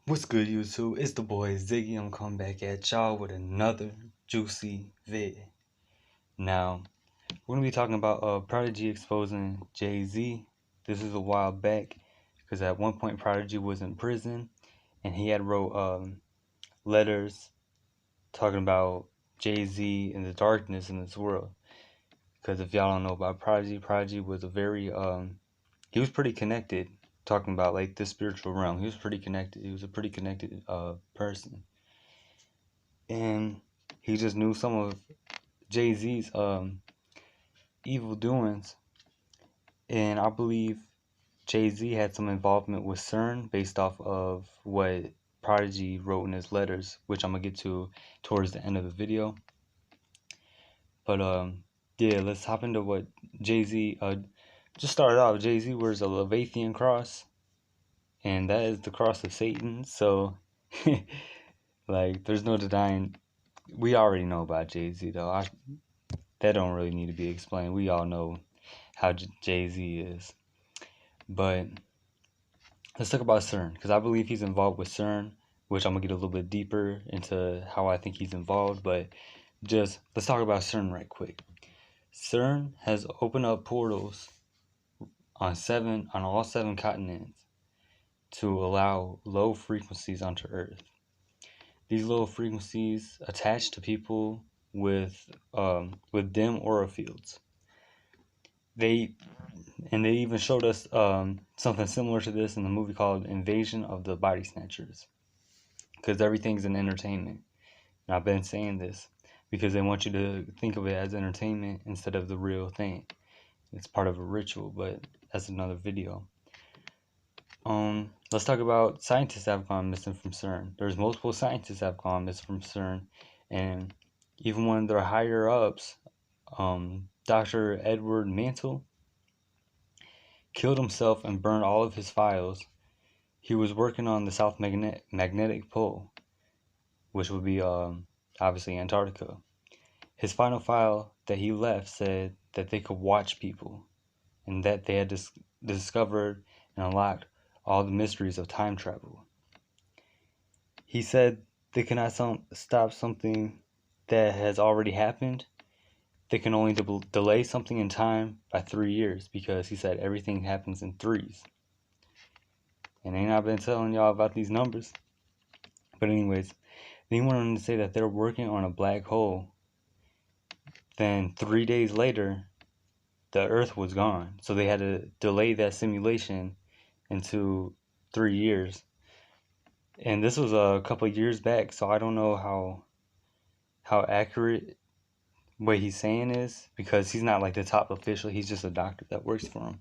What's good, YouTube? It's the boy Ziggy. I'm coming back at y'all with another juicy vid. Now, we're gonna be talking about Prodigy exposing JayZ. This is a while back because at one point Prodigy was in prison and he had wrote letters talking about JayZ and the darkness in this world. Because if y'all don't know about Prodigy was a very he was pretty connected. Talking about like the spiritual realm, he was pretty connected. He was a pretty connected person. And he just knew some of JayZ's evil doings, and I believe JayZ had some involvement with CERN based off of what Prodigy wrote in his letters, which I'm gonna get to towards the end of the video. But yeah, let's hop into what JayZ just started off. JayZ wears a Leviathan cross, and that is the cross of Satan. So like, there's no denying. We already know about JayZ though. That don't really need to be explained. We all know how JayZ is. But let's talk about CERN, because I believe he's involved with CERN, which I'm going to get a little bit deeper into how I think he's involved. But just let's talk about CERN right quick. CERN has opened up portals on all seven continents to allow low frequencies onto Earth. These low frequencies attach to people with dim aura fields. They even showed us something similar to this in the movie called Invasion of the Body Snatchers, because everything's an entertainment. And I've been saying this because they want you to think of it as entertainment instead of the real thing. It's part of a ritual, but that's another video. Let's talk about scientists that have gone missing from CERN. There's multiple scientists that have gone missing from CERN, and even one of their higher ups, Dr. Edward Mantle, killed himself and burned all of his files. He was working on the South Magnetic Pole, which would be obviously Antarctica. His final file that he left said that they could watch people, and that they had discovered and unlocked all the mysteries of time travel. He said they cannot stop something that has already happened. They can only delay something in time by 3 years, because he said everything happens in threes. And ain't I been telling y'all about these numbers? But anyways, they went on to say that they're working on a black hole. Then 3 days later, the Earth was gone. So they had to delay that simulation into 3 years. And this was a couple of years back, so I don't know how accurate what he's saying is, because he's not like the top official. He's just a doctor that works for him.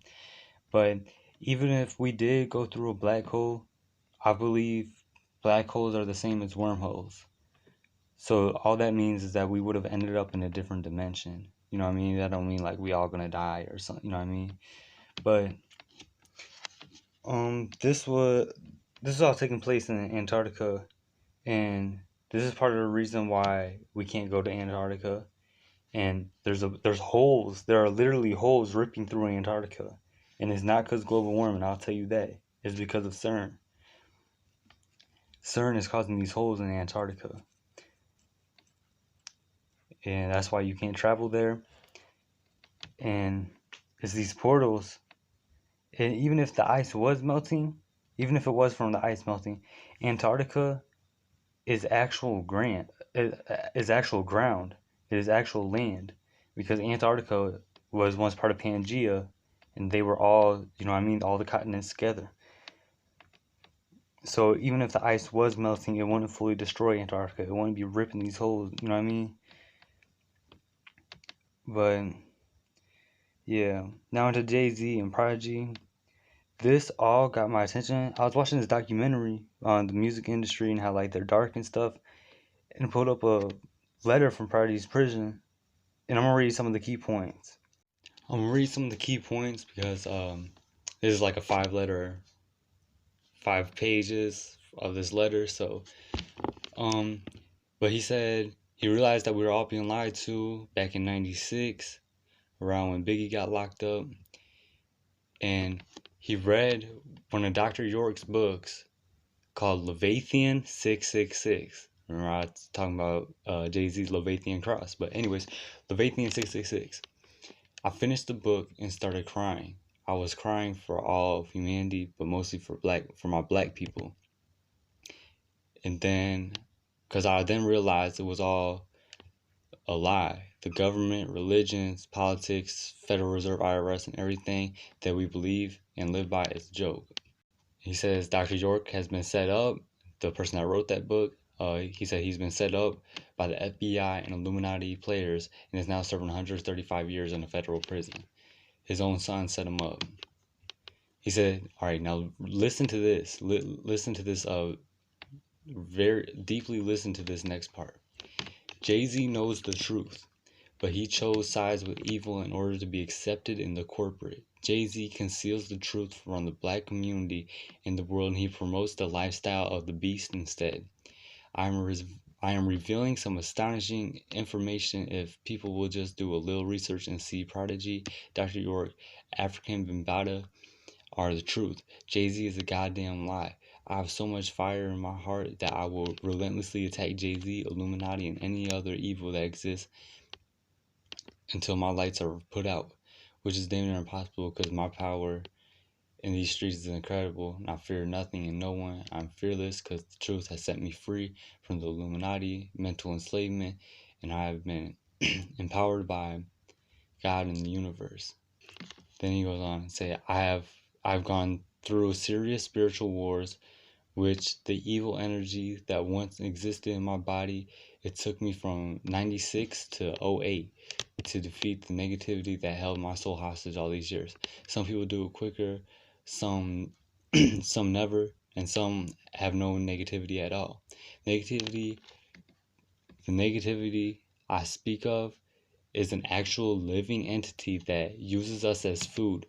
But even if we did go through a black hole, I believe black holes are the same as wormholes. So all that means is that we would have ended up in a different dimension. You know what I mean? That don't mean like we all gonna die or something. You know what I mean? But this is all taking place in Antarctica, and this is part of the reason why we can't go to Antarctica. And there's holes. There are literally holes ripping through Antarctica, and it's not because global warming. I'll tell you that. It's because of CERN. CERN is causing these holes in Antarctica, and that's why you can't travel there. And it's these portals. And even if the ice was melting, even if it was from the ice melting, Antarctica is actual ground. It is actual land, because Antarctica was once part of Pangea, and they were all, you know what I mean, all the continents together. So even if the ice was melting, it wouldn't fully destroy Antarctica. It wouldn't be ripping these holes, you know what I mean? But yeah, now into JayZ and Prodigy. This all got my attention. I was watching this documentary on the music industry and how like they're dark and stuff, and I pulled up a letter from Prodigy's prison, and I'm gonna read some of the key points. I'm gonna read some of the key points because this is like a 5 pages of this letter. So but he said he realized that we were all being lied to back in '96, around when Biggie got locked up, and he read one of Dr. York's books called Leviathan 666. Remember I was talking about JayZ's Leviathan Cross. But anyways, Leviathan 666. I finished the book and started crying. I was crying for all of humanity, but mostly for my black people. And then, because I then realized it was all a lie. The government, religions, politics, Federal Reserve, IRS, and everything that we believe and live by is a joke. He says Dr. York has been set up, the person that wrote that book, he said he's been set up by the FBI and Illuminati players and is now serving 135 years in a federal prison. His own son set him up. He said, all right, now listen to this. Listen to this, very deeply listen to this next part. JayZ knows the truth, but he chose sides with evil in order to be accepted in the corporate. JayZ conceals the truth from the black community in the world, and he promotes the lifestyle of the beast instead. I am revealing some astonishing information if people will just do a little research and see Prodigy, Dr. York, African Bambaataa are the truth. JayZ is a goddamn lie. I have so much fire in my heart that I will relentlessly attack JayZ, Illuminati, and any other evil that exists until my lights are put out, which is damn near impossible because my power in these streets is incredible, and I fear nothing and no one. I'm fearless because the truth has set me free from the Illuminati, mental enslavement, and I have been empowered by God and the universe. Then he goes on and say, I've gone through serious spiritual wars, which the evil energy that once existed in my body, it took me from 96 to 08 to defeat the negativity that held my soul hostage all these years. Some people do it quicker, some some never, and some have no negativity at all. The negativity I speak of is an actual living entity that uses us as food.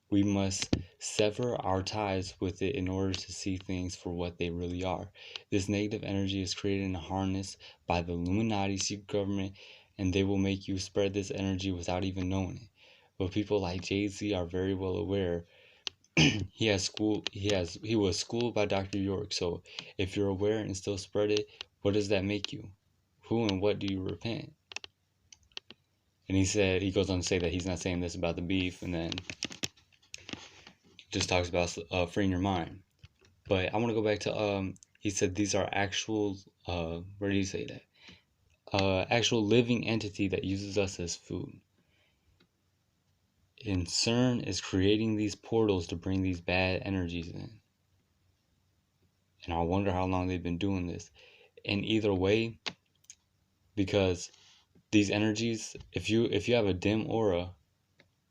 We must sever our ties with it in order to see things for what they really are. This negative energy is created and harnessed by the Illuminati secret government, and they will make you spread this energy without even knowing it. But people like JayZ are very well aware. He was schooled by Dr. York, so if you're aware and still spread it, what does that make you? Who and what do you repent? And he goes on to say that he's not saying this about the beef, and then just talks about freeing your mind. But I want to go back to he said these are actual where did he say that? Actual living entity that uses us as food. And CERN is creating these portals to bring these bad energies in. And I wonder how long they've been doing this. And either way, because these energies, if you have a dim aura,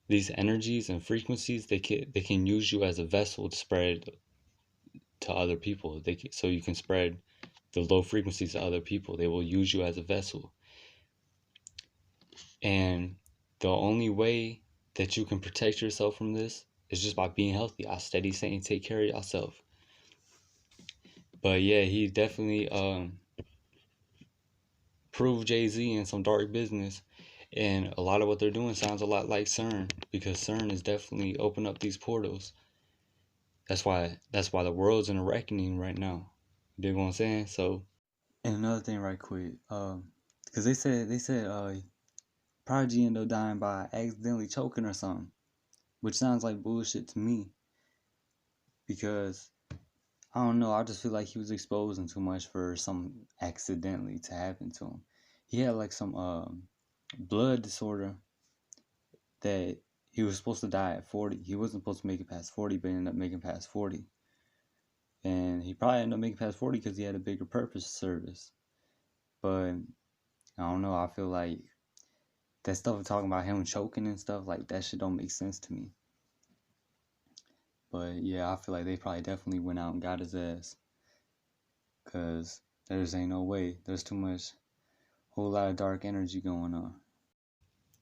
these energies and frequencies, they can use you as a vessel to spread to other people. So you can spread the low frequencies to other people. They will use you as a vessel. And the only way that you can protect yourself from this is just by being healthy. I steady saying take care of yourself. But yeah, he definitely proved JayZ in some dark business. And a lot of what they're doing sounds a lot like CERN, because CERN is definitely opened up these portals. That's why the world's in a reckoning right now. You dig what I'm saying? So, and another thing right quick, because they said Prodigy ended up dying by accidentally choking or something, which sounds like bullshit to me. Because I don't know, I just feel like he was exposing too much for some accidentally to happen to him. He had like some blood disorder that he was supposed to die at 40. He wasn't supposed to make it past 40, but he ended up making past 40. And he probably ended up making past 40 because he had a bigger purpose service. But I don't know, I feel like that stuff of talking about him choking and stuff, like that shit don't make sense to me. But yeah, I feel like they probably definitely went out and got his ass. Cause there just ain't no way. There's too much, whole lot of dark energy going on.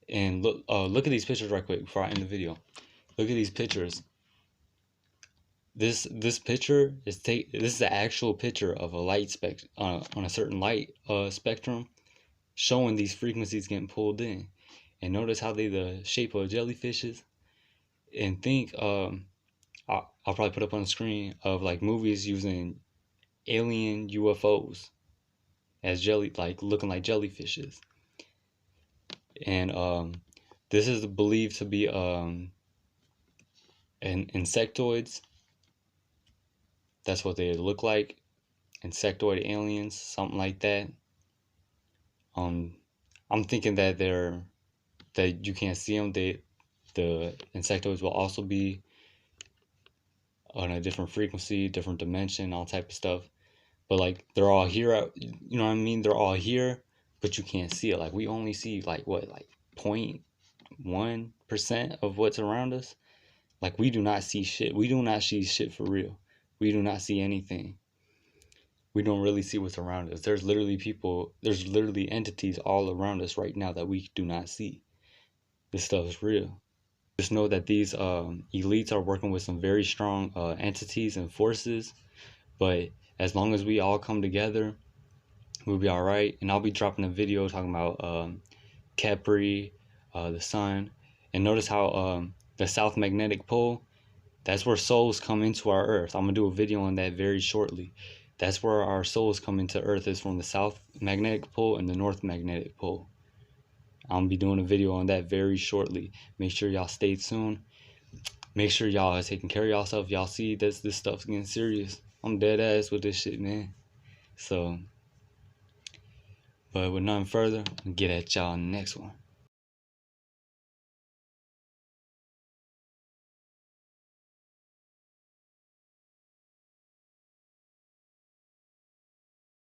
And look at these pictures right quick before I end the video. Look at these pictures. This picture is this is the actual picture of a light on a certain light spectrum, showing these frequencies getting pulled in. And notice how they the shape of jellyfishes. And think I'll probably put up on the screen of like movies using alien UFOs as looking like jellyfishes. And this is believed to be insectoids. That's what they look like. Insectoid aliens, something like that. I'm thinking that that you can't see them. The insectoids will also be on a different frequency, different dimension, all type of stuff. But like they're all here, you know what I mean? They're all here, but you can't see it. Like we only see like 0.1% of what's around us. Like we do not see shit. We do not see shit for real. We do not see anything. We don't really see what's around us. There's literally entities all around us right now that we do not see. This stuff is real. Just know that these elites are working with some very strong entities and forces, but as long as we all come together, we'll be all right. And I'll be dropping a video talking about Kepri, the sun, and notice how the South Magnetic Pole, that's where souls come into our Earth. I'm gonna do a video on that very shortly. That's where our souls come into Earth, is from the South Magnetic Pole and the North Magnetic Pole. I'm gonna be doing a video on that very shortly. Make sure y'all stay tuned. Make sure y'all are taking care of yourself. Y'all see this stuff's getting serious. I'm dead ass with this shit, man. So, but with nothing further, I'll get at y'all in the next one.